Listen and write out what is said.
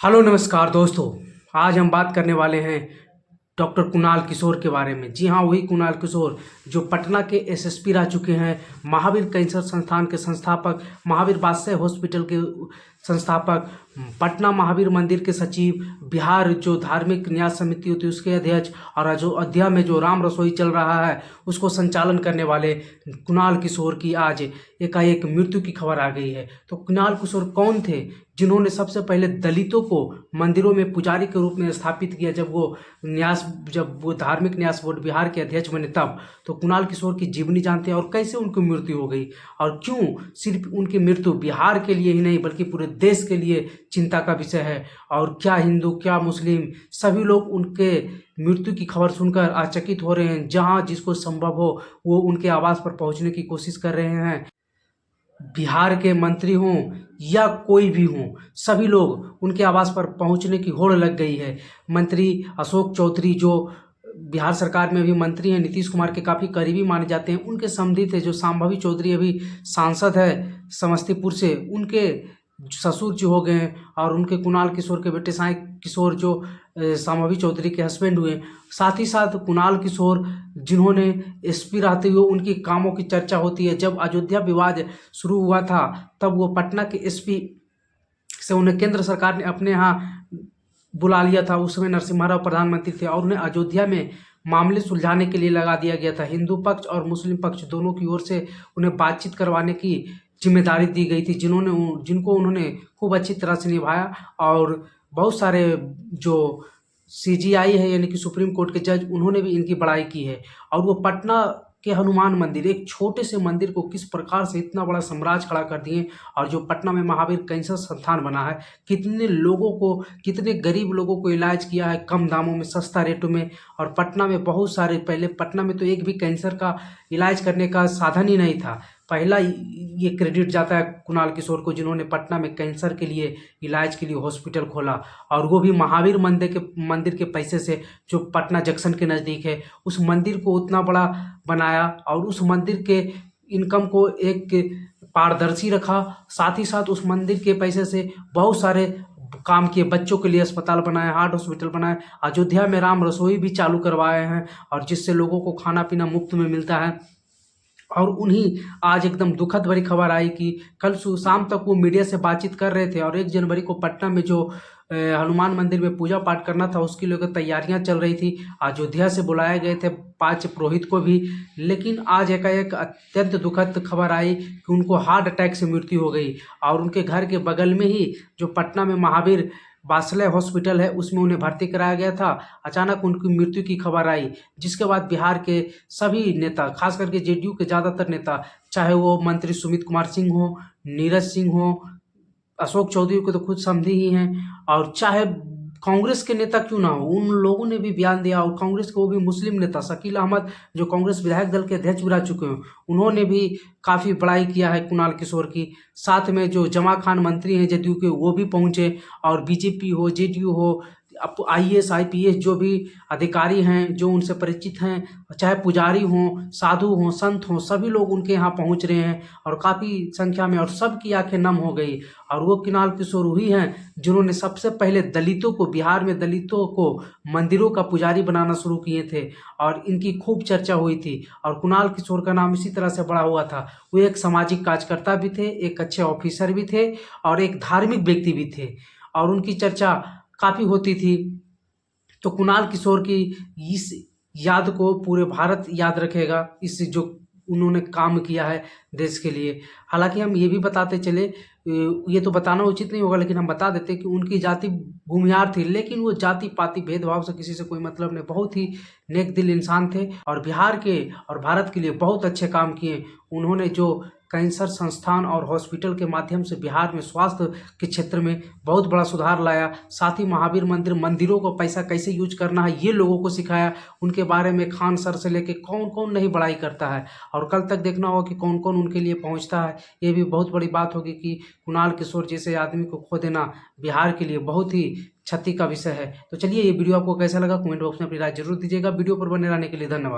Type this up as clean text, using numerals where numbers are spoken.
Hello नमस्कार दोस्तों। आज हम बात करने वाले हैं डॉक्टर कुणाल किशोर के बारे में। जी हाँ, वही कुणाल किशोर जो पटना के एसएसपी रह चुके हैं, महावीर कैंसर संस्थान के संस्थापक, महावीर बादशाह हॉस्पिटल के संस्थापक, पटना महावीर मंदिर के सचिव, बिहार जो धार्मिक न्यास समिति होती है उसके अध्यक्ष, और जो अयोध्या में जो राम रसोई चल रहा है उसको संचालन करने वाले कुणाल किशोर की आज एकाएक मृत्यु की खबर आ गई है। तो कुणाल किशोर कौन थे जिन्होंने सबसे पहले दलितों को मंदिरों में पुजारी के रूप में स्थापित किया? जब वो धार्मिक न्यास बोर्ड बिहार के अध्यक्ष बने तब। तो कुणाल किशोर की जीवनी जानते हैं और कैसे उनकी मृत्यु हो गई, और क्यों सिर्फ उनकी मृत्यु बिहार के लिए ही नहीं बल्कि पूरे देश के लिए चिंता का विषय है, और क्या हिंदू क्या मुस्लिम सभी लोग उनके मृत्यु की खबर सुनकर आचकित हो रहे हैं। जहां जिसको संभव हो वो उनके आवास पर पहुंचने की कोशिश कर रहे हैं। बिहार के मंत्री हों या कोई भी हों, सभी लोग उनके आवास पर पहुंचने की होड़ लग गई है। मंत्री अशोक चौधरी जो बिहार सरकार में भी मंत्री हैं, नीतीश कुमार के काफ़ी करीबी माने जाते हैं, उनके समधी थे जो संभावी चौधरी अभी सांसद है समस्तीपुर से, उनके ससुर जी हो गए हैं, और उनके कुणाल किशोर के बेटे साई किशोर जो संभावी चौधरी के हस्बैंड हुए। साथ ही साथ कुणाल किशोर जिन्होंने एसपी रहते हुए उनकी कामों की चर्चा होती है। जब अयोध्या विवाद शुरू हुआ था तब वो पटना के एसपी से उन्हें केंद्र सरकार ने अपने यहाँ बुला लिया था। उस समय नरसिम्हा राव प्रधानमंत्री थे और उन्हें अयोध्या में मामले सुलझाने के लिए लगा दिया गया था। हिंदू पक्ष और मुस्लिम पक्ष दोनों की ओर से उन्हें बातचीत करवाने की जिम्मेदारी दी गई थी, जिनको उन्होंने खूब अच्छी तरह से निभाया। और बहुत सारे जो सीजीआई है यानी कि सुप्रीम कोर्ट के जज, उन्होंने भी इनकी बड़ाई की है। और वो पटना के हनुमान मंदिर, एक छोटे से मंदिर को किस प्रकार से इतना बड़ा साम्राज्य खड़ा कर दिए, और जो पटना में महावीर कैंसर संस्थान बना है, कितने लोगों को, कितने गरीब लोगों को इलाज किया है कम दामों में, सस्ता रेटों में। और पटना में बहुत सारे, पहले पटना में तो एक भी कैंसर का इलाज करने का साधन ही नहीं था। पहला ये क्रेडिट जाता है कुणाल किशोर को, जिन्होंने पटना में कैंसर के लिए इलाज के लिए हॉस्पिटल खोला, और वो भी महावीर मंदिर के पैसे से, जो पटना जंक्शन के नज़दीक है। उस मंदिर को उतना बड़ा बनाया और उस मंदिर के इनकम को एक पारदर्शी रखा। साथ ही साथ उस मंदिर के पैसे से बहुत सारे काम किए, बच्चों के लिए अस्पताल बनाए, हार्ट हॉस्पिटल बनाए, अयोध्या में राम रसोई भी चालू करवाए हैं, और जिससे लोगों को खाना पीना मुफ्त में मिलता है। और उन्हीं आज एकदम दुखद भरी खबर आई कि कल शाम तक वो मीडिया से बातचीत कर रहे थे, और 1 जनवरी को पटना में जो हनुमान मंदिर में पूजा पाठ करना था उसकी लेकर तैयारियां चल रही थी। अयोध्या से बुलाए गए थे 5 पुरोहित को भी, लेकिन आज एकाएक अत्यंत दुखद खबर आई कि उनको हार्ट अटैक से मृत्यु हो गई। और उनके घर के बगल में ही जो पटना में महावीर बासले हॉस्पिटल है उसमें उन्हें भर्ती कराया गया था। अचानक उनकी मृत्यु की खबर आई, जिसके बाद बिहार के सभी नेता, खास करके जेडीयू के ज़्यादातर नेता, चाहे वो मंत्री सुमित कुमार सिंह हो, नीरज सिंह हो, अशोक चौधरी को तो खुद समझी ही हैं, और चाहे कांग्रेस के नेता क्यों ना हो, उन लोगों ने भी बयान दिया। और कांग्रेस के वो भी मुस्लिम नेता शकील अहमद जो कांग्रेस विधायक दल के अध्यक्ष भी रह चुके हैं, उन्होंने भी काफ़ी बड़ाई किया है कुणाल किशोर की। साथ में जो जमा खान मंत्री हैं जदयू के, वो भी पहुंचे, और बीजेपी हो, जेडीयू हो, अब आईएएस आईपीएस जो भी अधिकारी हैं जो उनसे परिचित हैं, चाहे पुजारी हों, साधु हों, संत हों, सभी लोग उनके यहाँ पहुँच रहे हैं और काफ़ी संख्या में, और सबकी आंखें नम हो गई। और वो कुणाल किशोर ही हैं जिन्होंने सबसे पहले दलितों को, बिहार में दलितों को मंदिरों का पुजारी बनाना शुरू किए थे, और इनकी खूब चर्चा हुई थी। और कुणाल किशोर का नाम इसी तरह से बड़ा हुआ था। वो एक सामाजिक कार्यकर्ता भी थे, एक अच्छे ऑफिसर भी थे, और एक धार्मिक व्यक्ति भी थे, और उनकी चर्चा काफ़ी होती थी। तो कुणाल किशोर की इस याद को पूरे भारत याद रखेगा, इस जो उन्होंने काम किया है देश के लिए। हालांकि हम ये भी बताते चले, ये तो बताना उचित नहीं होगा, लेकिन हम बता देते कि उनकी जाति भूमिहार थी, लेकिन वो जाति पाति भेदभाव से किसी से कोई मतलब नहीं, बहुत ही नेक दिल इंसान थे, और बिहार के और भारत के लिए बहुत अच्छे काम किए। उन्होंने जो कैंसर संस्थान और हॉस्पिटल के माध्यम से बिहार में स्वास्थ्य के क्षेत्र में बहुत बड़ा सुधार लाया। साथ ही महावीर मंदिरों को पैसा कैसे यूज करना है ये लोगों को सिखाया। उनके बारे में खान सर से लेके कौन कौन नहीं बड़ाई करता है, और कल तक देखना होगा कि कौन कौन उनके लिए पहुंचता है। ये भी बहुत बड़ी बात होगी कि कुणाल किशोर जैसे आदमी को खो देना बिहार के लिए बहुत ही क्षति का विषय है। तो चलिए, ये वीडियो आपको कैसा लगा कमेंट बॉक्स में अपनी राय जरूर दीजिएगा। वीडियो पर बने रहने के लिए धन्यवाद।